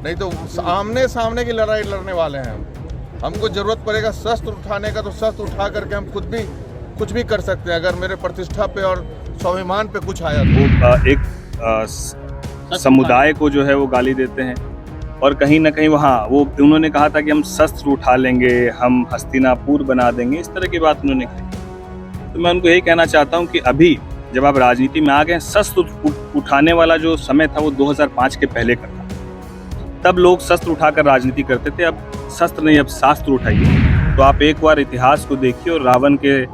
नहीं तो आमने सामने की लड़ाई लड़ने वाले हैं हम। हमको जरूरत पड़ेगा शस्त्र उठाने का तो शस्त्र उठा करके हम खुद भी कुछ भी कर सकते हैं, अगर मेरे प्रतिष्ठा पे और स्वाभिमान पे कुछ आया तो। एक समुदाय को जो है वो गाली देते हैं और कहीं ना कहीं वहाँ वो उन्होंने कहा था कि हम शस्त्र उठा लेंगे, हम हस्तिनापुर बना देंगे, इस तरह की बात उन्होंने कही। तो मैं उनको यही कहना चाहता हूँ कि अभी जब आप राजनीति में आ गए, शस्त्र उठाने वाला जो समय था वो 2005 के पहले का था। तब लोग शस्त्र उठाकर राजनीति करते थे, अब शस्त्र नहीं, अब शास्त्र उठाइए। तो आप एक बार इतिहास को देखिए और रावण के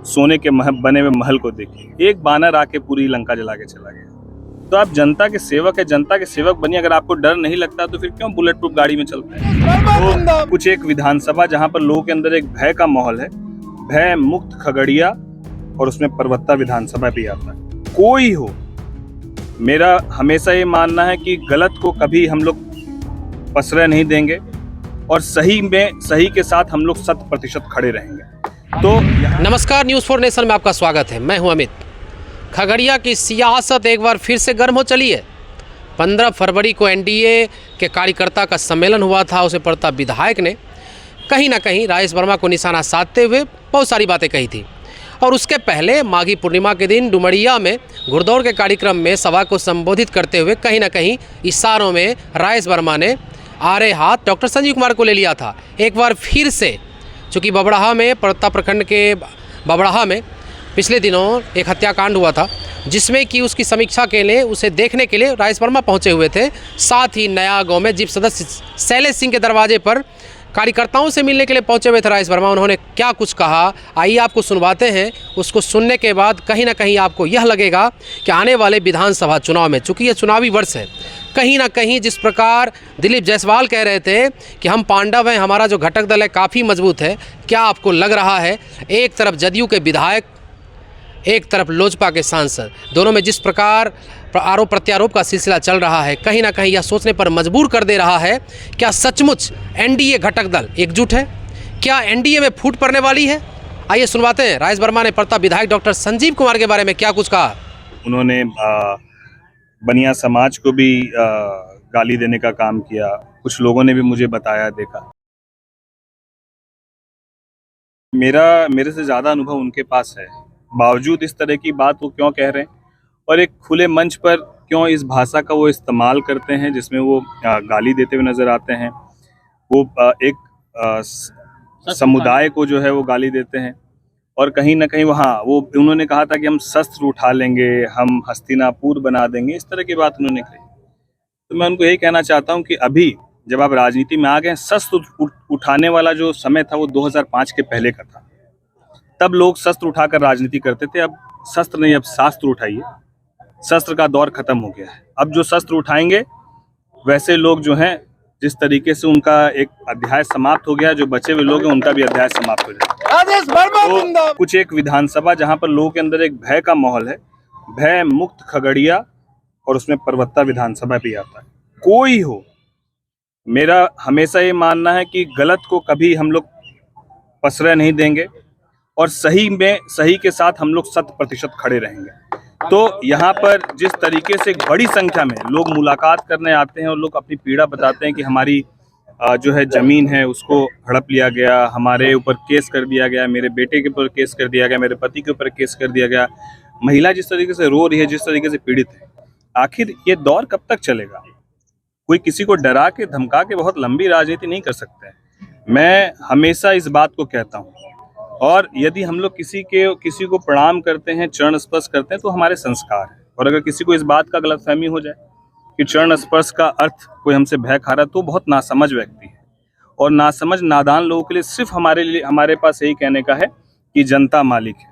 सोने के बने हुए महल को देखिए। एक बानर आके पूरी लंका जला के चला गया। तो आप जनता के सेवक है, जनता के सेवक बनिए। अगर आपको डर नहीं लगता तो फिर क्यों बुलेट प्रूफ गाड़ी में चलते हैं? तो कुछ एक विधानसभा जहां पर लोगों के अंदर एक भय का माहौल है, भय मुक्त खगड़िया, और उसमें परवत्ता विधानसभा भी आता है। कोई हो, मेरा हमेशा ये मानना है कि गलत को कभी हम लोग प्रश्रय नहीं देंगे और सही में सही के साथ हम लोग 100% खड़े रहेंगे। तो नमस्कार, न्यूज़ 4 नेशन में आपका स्वागत है। मैं हूं अमित। खगड़िया की सियासत एक बार फिर से गर्म हो चली है। 15 फरवरी को एनडीए के कार्यकर्ता का सम्मेलन हुआ था। उसे प्रता विधायक ने कहीं ना कहीं राजेश वर्मा को निशाना साधते हुए बहुत सारी बातें कही थी। और उसके पहले माघी पूर्णिमा के दिन डुमरिया में घुड़दौड़ के कार्यक्रम में सभा को संबोधित करते हुए कहीं ना कहीं इशारों में राजेश वर्मा ने आड़े हाथ डॉक्टर संजीव कुमार को ले लिया था। एक बार फिर से, चूँकि बबड़ाहा में, परता प्रखंड के बबड़ाहा में पिछले दिनों एक हत्याकांड हुआ था, जिसमें कि उसकी समीक्षा के लिए, उसे देखने के लिए राजेश वर्मा पहुंचे हुए थे। साथ ही नया गांव में जीप सदस्य शैलेश सिंह के दरवाजे पर कार्यकर्ताओं से मिलने के लिए पहुंचे हुए थे राजेश वर्मा। उन्होंने क्या कुछ कहा, आइए आपको सुनवाते हैं। उसको सुनने के बाद कहीं ना कहीं आपको यह लगेगा कि आने वाले विधानसभा चुनाव में, चूँकि यह चुनावी वर्ष है, कहीं ना कहीं जिस प्रकार दिलीप जायसवाल कह रहे थे कि हम पांडव हैं, हमारा जो घटक दल है काफ़ी मजबूत है, क्या आपको लग रहा है एक तरफ जदयू के विधायक, एक तरफ लोजपा के सांसद, दोनों में जिस प्रकार आरोप प्रत्यारोप का सिलसिला चल रहा है, कहीं ना कहीं यह सोचने पर मजबूर कर दे रहा है, क्या सचमुच एनडीए घटक दल एकजुट है? क्या एनडीए में फूट पड़ने वाली है? आइए सुनवाते हैं राजेश वर्मा ने प्रता विधायक डॉक्टर संजीव कुमार के बारे में क्या कुछ कहा। उन्होंने बनिया समाज को भी गाली देने का काम किया। कुछ लोगों ने भी मुझे बताया, देखा। मेरे से ज़्यादा अनुभव उनके पास है। बावजूद इस तरह की बात वो क्यों कह रहे हैं और एक खुले मंच पर क्यों इस भाषा का वो इस्तेमाल करते हैं जिसमें वो गाली देते हुए नज़र आते हैं। वो एक समुदाय को जो है वो गाली देते हैं और कहीं ना कहीं वहाँ वो उन्होंने कहा था कि हम शस्त्र उठा लेंगे, हम हस्तिनापुर बना देंगे, इस तरह की बात उन्होंने कही। तो मैं उनको यही कहना चाहता हूँ कि अभी जब आप राजनीति में आ गए, शस्त्र उठाने वाला जो समय था वो 2005 के पहले का था। तब लोग शस्त्र उठाकर राजनीति करते थे, अब शस्त्र नहीं, अब शास्त्र उठाइए। शस्त्र का दौर खत्म हो गया है। अब जो शस्त्र उठाएंगे वैसे लोग जो हैं, जिस तरीके से उनका एक अध्याय समाप्त हो गया, जो बचे हुए लोग हैं उनका भी अध्याय समाप्त हो जाएगा। तो कुछ एक विधानसभा जहां पर लोगों के अंदर एक भय का माहौल है, भय मुक्त खगड़िया, और उसमें परवत्ता विधानसभा भी आता है। कोई हो, मेरा हमेशा ये मानना है कि गलत को कभी हम लोग प्रश्रय नहीं देंगे और सही में सही के साथ हम लोग 100% खड़े रहेंगे। तो यहाँ पर जिस तरीके से बड़ी संख्या में लोग मुलाकात करने आते हैं और लोग अपनी पीड़ा बताते हैं कि हमारी जो है ज़मीन है उसको हड़प लिया गया, हमारे ऊपर केस कर दिया गया, मेरे बेटे के ऊपर केस कर दिया गया, मेरे पति के ऊपर केस कर दिया गया, महिला जिस तरीके से रो रही है, जिस तरीके से पीड़ित है, आखिर ये दौर कब तक चलेगा? कोई किसी को डरा के धमका के बहुत लंबी राजनीति नहीं कर सकते हैं। मैं हमेशा इस बात को कहता हूँ, और यदि हम लोग किसी को प्रणाम करते हैं, चरण स्पर्श करते हैं, तो हमारे संस्कार है। और अगर किसी को इस बात का गलतफहमी हो जाए कि चरण स्पर्श का अर्थ कोई हमसे भय खा रहा है, तो बहुत नासमझ व्यक्ति है। और नासमझ नादान लोगों के लिए सिर्फ हमारे पास यही कहने का है कि जनता मालिक है,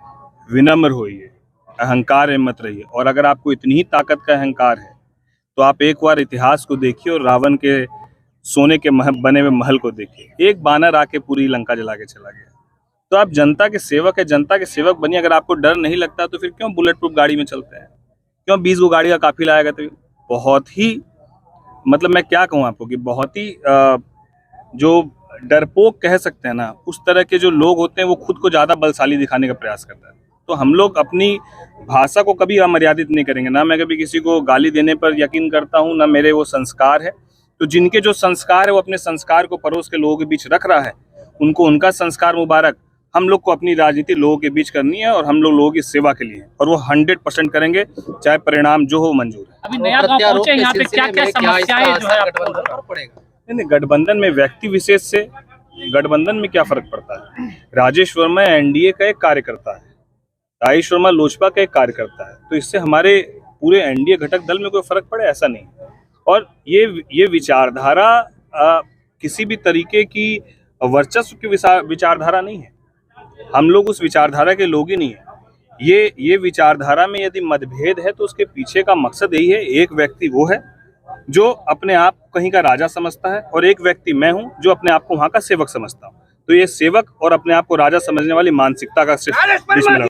विनम्र होइए, अहंकार में मत रहिए। और अगर आपको इतनी ही ताकत का अहंकार है तो आप एक बार इतिहास को देखिए और रावण के सोने के बने हुए महल को देखिए। एक बानर आके पूरी लंका जला के चला गया। तो आप जनता के सेवक है, जनता के सेवक बनिए। अगर आपको डर नहीं लगता तो फिर क्यों बुलेट प्रूफ गाड़ी में चलते हैं? क्यों 20 गो गाड़ी का काफिला आएगा? तो बहुत ही, मतलब मैं क्या कहूँ आपको कि बहुत ही जो डरपोक कह सकते हैं ना, उस तरह के जो लोग होते हैं वो खुद को ज़्यादा बलशाली दिखाने का प्रयास करता है। तो हम लोग अपनी भाषा को कभी अमर्यादित नहीं करेंगे। ना मैं कभी किसी को गाली देने पर यकीन करता हूँ, ना मेरे वो संस्कार है। तो जिनके जो संस्कार है वो अपने संस्कार को पड़ोस के लोगों के बीच रख रहा है, उनको उनका संस्कार मुबारक। हम लोग को अपनी राजनीति लोगों के बीच करनी है और हम लोगों की सेवा के लिए है, और वो 100% करेंगे, चाहे परिणाम जो हो मंजूर है। अभी नया गांव पहुंचे, यहाँ पे क्या क्या समस्याएं जो है आपको? नहीं, गठबंधन में व्यक्ति विशेष से गठबंधन में क्या फर्क पड़ता है। राजेश वर्मा एनडीए का एक कार्यकर्ता है, राजेश वर्मा लोजपा का एक कार्यकर्ता है, तो इससे हमारे पूरे एनडीए घटक दल में कोई फर्क पड़े ऐसा नहीं। और ये विचारधारा किसी भी तरीके की वर्चस्व की विचारधारा नहीं है। हम लोग उस विचारधारा के लोग ही नहीं है। ये विचारधारा में यदि मतभेद है तो उसके पीछे का मकसद यही है, एक व्यक्ति वो है जो अपने आप कहीं का राजा समझता है और एक व्यक्ति मैं हूं जो अपने आप को वहां का सेवक समझता हूं। तो ये सेवक और अपने आप को राजा समझने वाली मानसिकता का सिर्फ